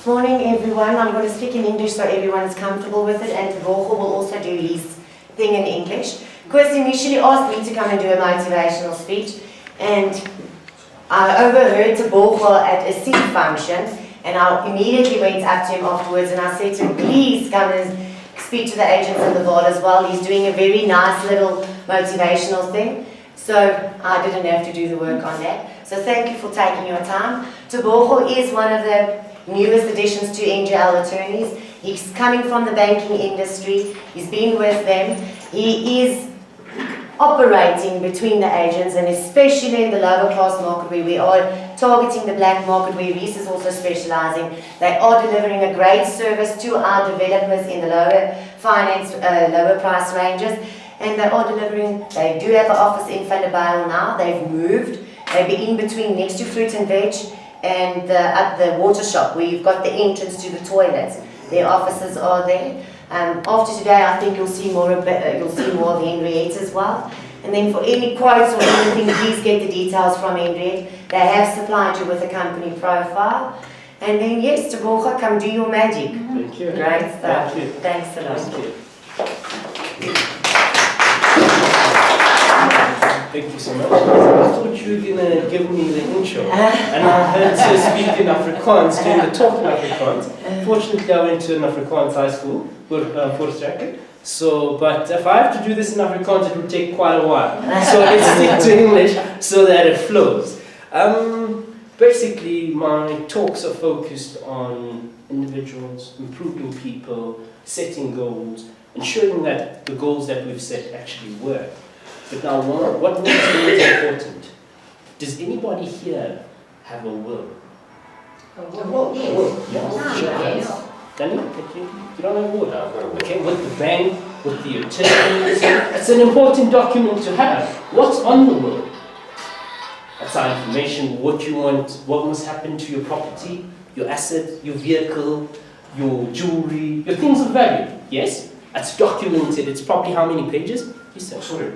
Morning everyone, I'm going to speak in English so everyone is comfortable with it, and Vaal will also do his thing in English. Chris initially asked me to come and do a motivational speech, and I overheard Vaal at a seat function, and I immediately went up to him afterwards and I said to him, please come and speak to the agents in the Vaal as well. He's doing a very nice little motivational thing, so I didn't have to do the work on that. So thank you for taking your time. Vaal is one of the newest additions to NGL attorneys. He's coming from the banking industry. He's been with them. He is operating between the agents, and especially in the lower class market where we are targeting the black market, where Reese is also specializing. They are delivering a great service to our developers in the lower finance, lower price ranges, and they are delivering. They do have an office in Vaal now. They've moved. They'll be in between next to fruit and veg and at the water shop where you've got the entrance to the toilets. Their offices are there. After today, I think you'll see more of the Henriette as well. And then for any quotes or anything, please get the details from Henriette. They have supplied you with a company profile. And then yes, Taborga, come do your magic. Thank you. Great stuff. Thank you. Thanks a lot. Thank you. Thank you so much. I thought you were going to give me the intro, and I heard to speak in Afrikaans, doing the talk in Afrikaans. Fortunately, I went to an Afrikaans high school for Jacket. So, but if I have to do this in Afrikaans, it would take quite a while. So let's stick to English so that it flows. Basically, my talks are focused on individuals, improving people, setting goals, ensuring that the goals that we've set actually work. But now, what makes it important? Does anybody here have a will? A will? Yes. Yes. Daniel, you don't have a will? Okay, with the bank, with the attorneys, it's an important document to have. What's on the will? That's our information, what you want, what must happen to your property, your asset, your vehicle, your jewelry, your things of value. Yes? That's documented. It's probably how many pages? You said. Sorry.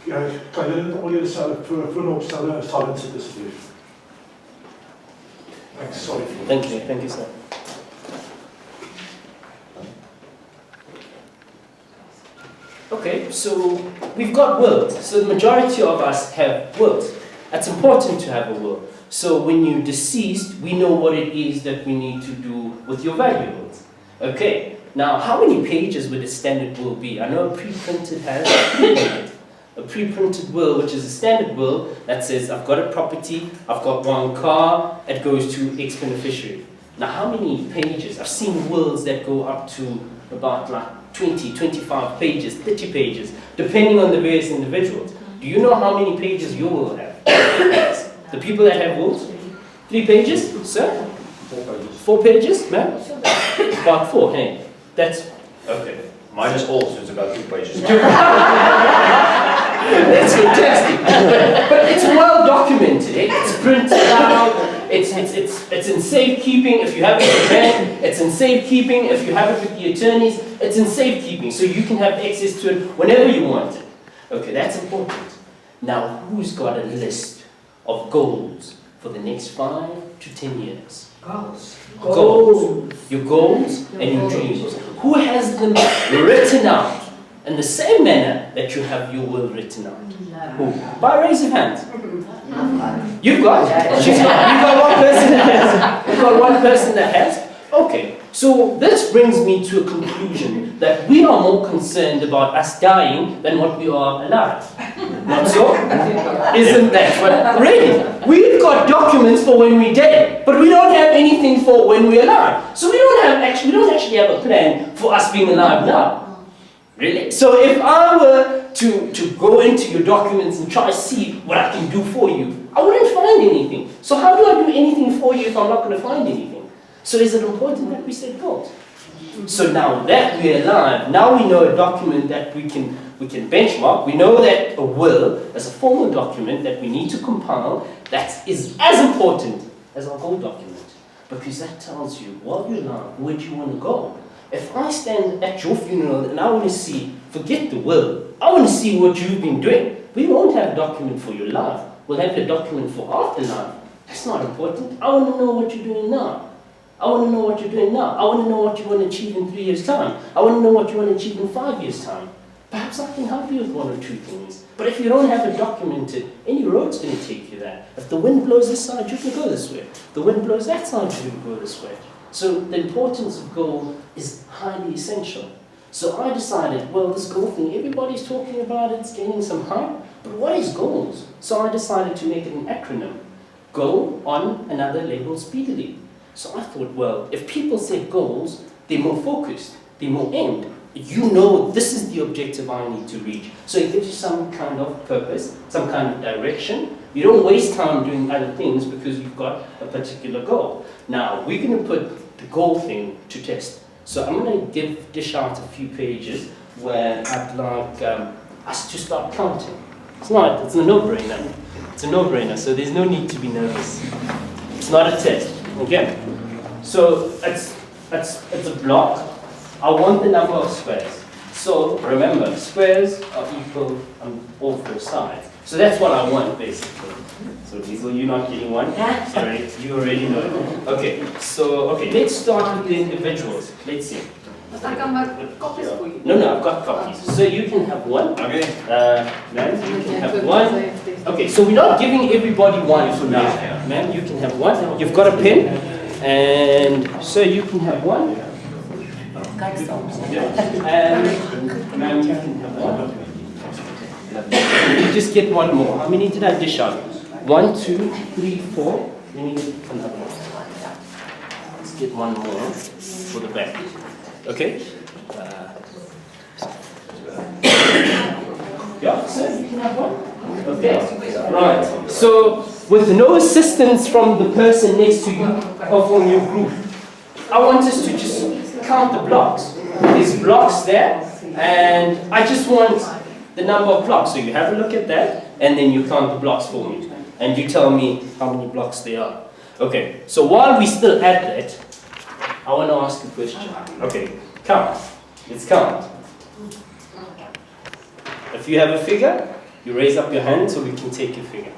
Kan jullie al jullie vullen opstellen silence alsjeblieft? Thanks, sorry. Thank you, sir. Okay, so we've got wills. So the majority of us have wills. That's important to have a will. So when you're deceased, we know what it is that we need to do with your valuables. Okay, now how many pages would a standard will be? I know a pre-printed has a pre-printed will, which is a standard will that says I've got a property, I've got one car, it goes to X beneficiary. Now how many pages? I've seen wills that go up to about like 20, 25 pages, 30 pages, depending on the various individuals. Do you know how many pages your will have? The people that have wills? 3 pages, sir? 4 pages. 4 pages, ma'am? About 4, hey? That's, okay. Mine is old, so it's about 2 pages. That's fantastic. But it's well documented. It's printed out. It's in safekeeping if you have it with the bank. It's in safekeeping if you have it with the attorneys. It's in safekeeping, so you can have access to it whenever you want it. Okay, that's important. Now, who's got a list of goals for the next 5 to 10 years? Goals. Your goals and your dreams. Who has them written out in the same manner that you have your will written out? Who? By raise of hands. You've got? She's got. You've got one person that has. You've got one person that has? Okay. So this brings me to a conclusion that we are more concerned about us dying than what we are alive. Not so? Isn't that right? Really? We've got documents for when we're dead, but we don't have anything for when we're alive. So we don't actually have a plan for us being alive now. Really? So if I were to go into your documents and try to see what I can do for you, I wouldn't find anything. So how do I do anything for you if I'm not going to find anything? So is it important that we set goals? So now that we're alive, now we know a document that we can benchmark. We know that a will is a formal document that we need to compile that is as important as our goal document. Because that tells you, while you're alive, where do you want to go? If I stand at your funeral and I want to see, forget the will, I want to see what you've been doing. We won't have a document for your life. We'll have a document for afterlife. That's not important. I want to know what you're doing now. I want to know what you're doing now. I want to know what you want to achieve in 3 years' time. I want to know what you want to achieve in 5 years' time. Perhaps I can help you with one or two things. But if you don't have it documented, any road's going to take you there. If the wind blows this side, you can go this way. If the wind blows that side, you can go this way. So the importance of goal is highly essential. So I decided, well, this goal thing, everybody's talking about it, it's gaining some hype, but what is goals? So I decided to make it an acronym. Go on another level speedily. So I thought, well, if people set goals, they're more focused, they're more aimed. You know this is the objective I need to reach. So it gives you some kind of purpose, some kind of direction. You don't waste time doing other things because you've got a particular goal. Now, we're going to put the goal thing to test. So I'm going to dish out a few pages where I'd like us to start counting. It's a no-brainer. It's a no-brainer, so there's no need to be nervous. It's not a test, okay? So it's a block. I want the number of squares. So remember, squares are equal on all four sides. So that's what I want, basically. So Diesel, you're not getting one? Sorry, you already know it. Okay, so let's start with the individuals. Let's see. No, I've got copies. So you can have one. Okay. Man, you can have one. Okay, so we're not giving everybody one for now. Man, you can have one. You've got a pen, and so you can have one. And man, you can have one. You just get one more. How many did I dish out? 1, 2, 3, 4. We need another one. Let's get one more for the back. Okay? Yeah, sir, you can have one. Okay. Right. So, with no assistance from the person next to you or from your group, I want us to just count the blocks. There's blocks there, and I just want the number of blocks. So you have a look at that, and then you count the blocks for me. And you tell me how many blocks there are. Okay, so while we still at that, I want to ask a question. Okay, count. Let's count. If you have a figure, you raise up your hand so we can take your figure.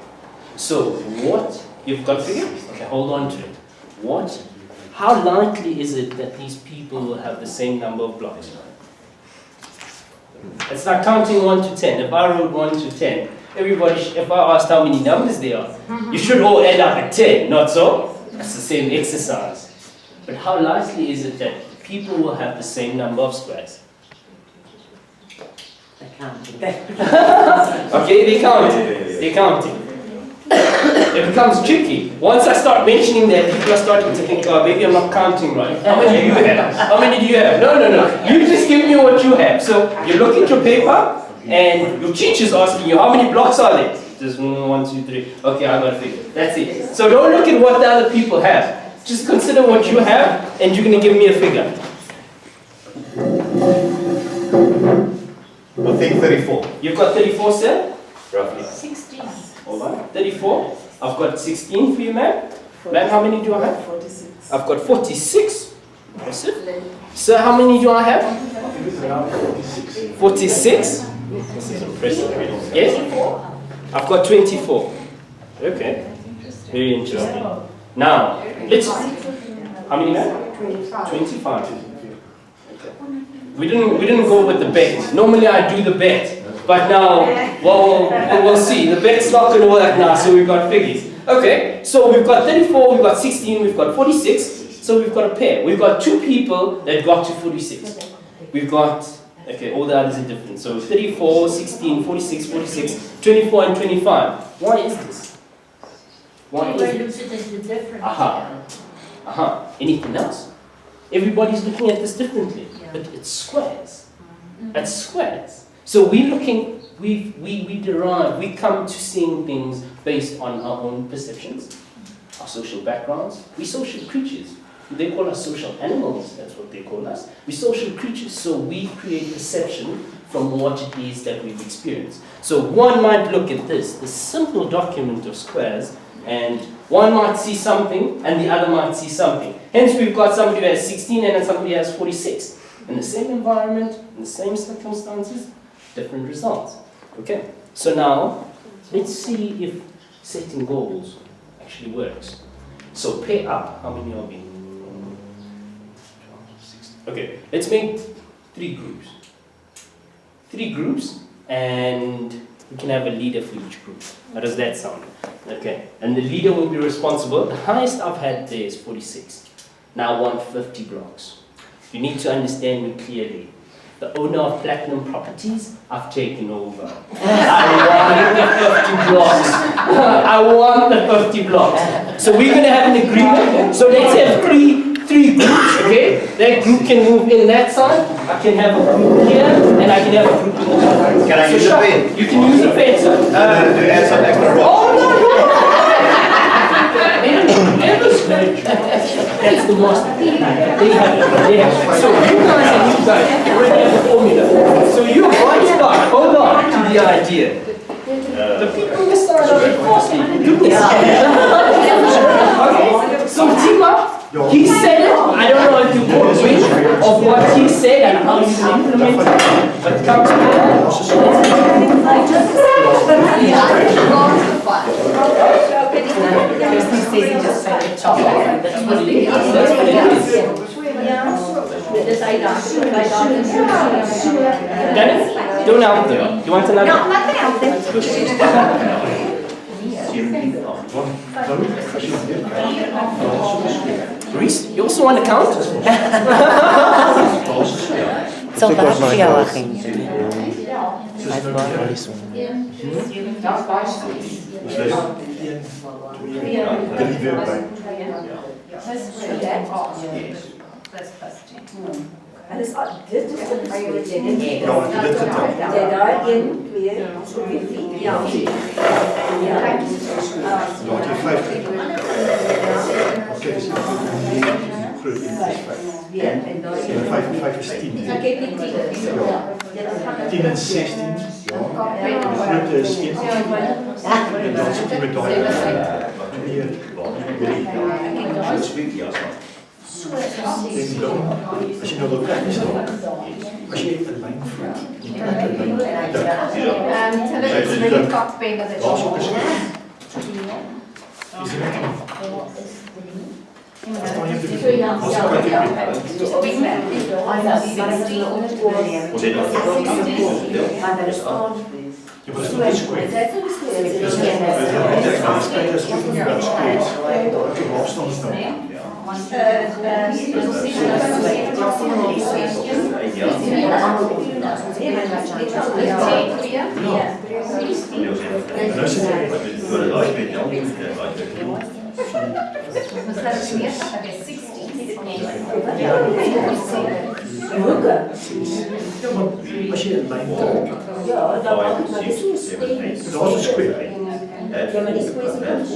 So what, you've got figure? Okay, hold on to it. What, how likely is it that these people will have the same number of blocks? It's like counting 1 to 10. If I wrote 1 to 10, everybody, if I asked how many numbers there are, you should all end up at 10, not so? That's the same exercise. But how likely is it that people will have the same number of squares? They're counting. Okay, they're counting. They're counting. It becomes tricky. Once I start mentioning that, people are starting to think, oh, maybe I'm not counting right. How many do you have? How many do you have? No. You just give me what you have. So you look at your paper, and your teacher's asking you, how many blocks are there? Just 1, 2, 3. Okay, I got a figure. That's it. So don't look at what the other people have. Just consider what you have, and you're going to give me a figure. I think 34. You've got 34, sir? Roughly. 16. Hold on. 34. I've got 16 for you, ma'am. Ma'am, how many do I have? 46. I've got 46. Impressive. Sir, how many do I have? 46. This is impressive. Yes? I've got 24. Okay. Very interesting. Now, let's... How many now? 25. Okay. We didn't go with the bet. Normally I do the bet. But now, well, we'll see. The bet's not going to work now, so we've got figures. Okay, so we've got 34, we've got 16, we've got 46. So we've got a pair. We've got two people that got to 46. We've got... Okay, all the others are different. So 34, 16, 46, 46, 24 and 25. Why is this? Why is it? Aha. Anything else? Everybody's looking at this differently. But it's squares. It's squares. So we're looking, we derive, we come to seeing things based on our own perceptions, our social backgrounds. We're social creatures. They call us social animals, that's what they call us. We're social creatures, so we create perception from what it is that we've experienced. So one might look at this simple document of squares, and one might see something, and the other might see something. Hence we've got somebody who has 16 and somebody who has 46. In the same environment, in the same circumstances, different results. Okay, so now, let's see if setting goals actually works. So pair up, how many are we? Okay, let's make 3 groups. 3 groups, and we can have a leader for each group. How does that sound? Okay, and the leader will be responsible. The highest I've had there is 46. Now I want 50 blocks. You need to understand me clearly. The owner of Platinum Properties, I've taken over. I want the 50 blocks. I want the 50 blocks. So we're going to have an agreement. So let's have three groups, okay? That group can move in that side. I can have a group here, and I can have a group in the other. Can I use a pen? You can use a pen, sir. To add some extra blocks. Oh, no, no! That's the most. They have. So you guys already have a formula. So you want to start, hold on to the idea. The people in the side of it firstly. Okay, so Tima, he said it. I don't know if you caught wind of what he said and how you implement it, but come to That's what it is. That's what it is. Dennis, don't help them. You want another? No, I'm not going to help them. Reese, you also want to count? So that's the other thing. En is dit is wat jy dit doen. Ja, dit getel. Jy daar 1 2 so 4. Ja. Ja. Daar jy 50. Okay, so groot 1 is 5. Ja, en daar 5 is 10. Ek het nie 10. Ja. 10 en 16. Ja. Die groot is 1. En dan sit jy met daai. Als je nou wil kijken, als je een lijn voert, dat is ook een schrik. Is er net als dan je als je je was niet square. Dat is afstand is dan. Als je een lijn trekt, ja, dan mag het maar dis nie dat is een square. Ja, maar die square is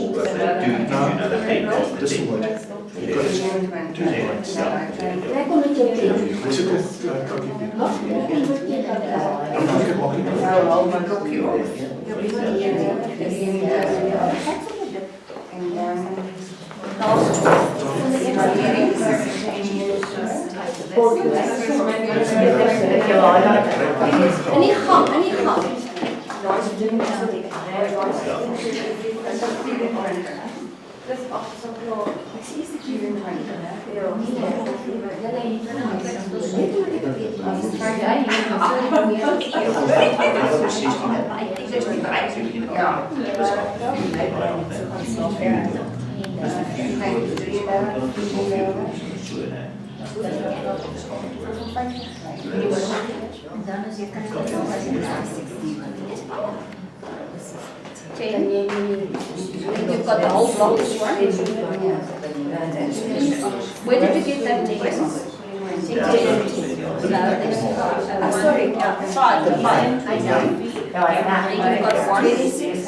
Dat is mooi. Trek hom met jou pen. Is het ook dan kan ik het ook niet. En die gang. Dat is afgesproken. Ik zie de kieren van You've got the whole block as well. Where did you get that name? Sorry, 5. I know. You've got 26.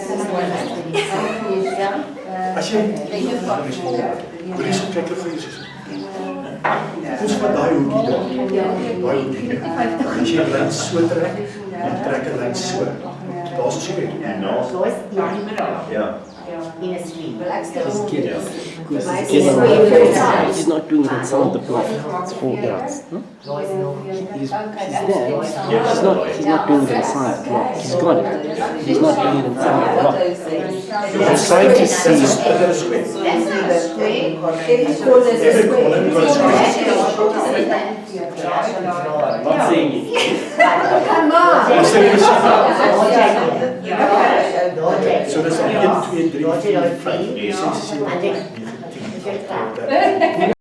Als je wil je zo kijken voor jezelf. Ons van daai hoekie daar. Daai hoekie. Als je een lijn so trek, dan trek een lijn so. Dat is een square. Ja. In a stream. He's not doing it inside the block. It's 4 yards. He's there. He's not doing it inside the block. He's got it. He's not doing it inside the block. He's trying to see. That's not a square. Every corner is a square. Not saying it. Come on. Ons sê dis Okay. so dis 1 2 3 4 5 6 7 8 9 10 11 12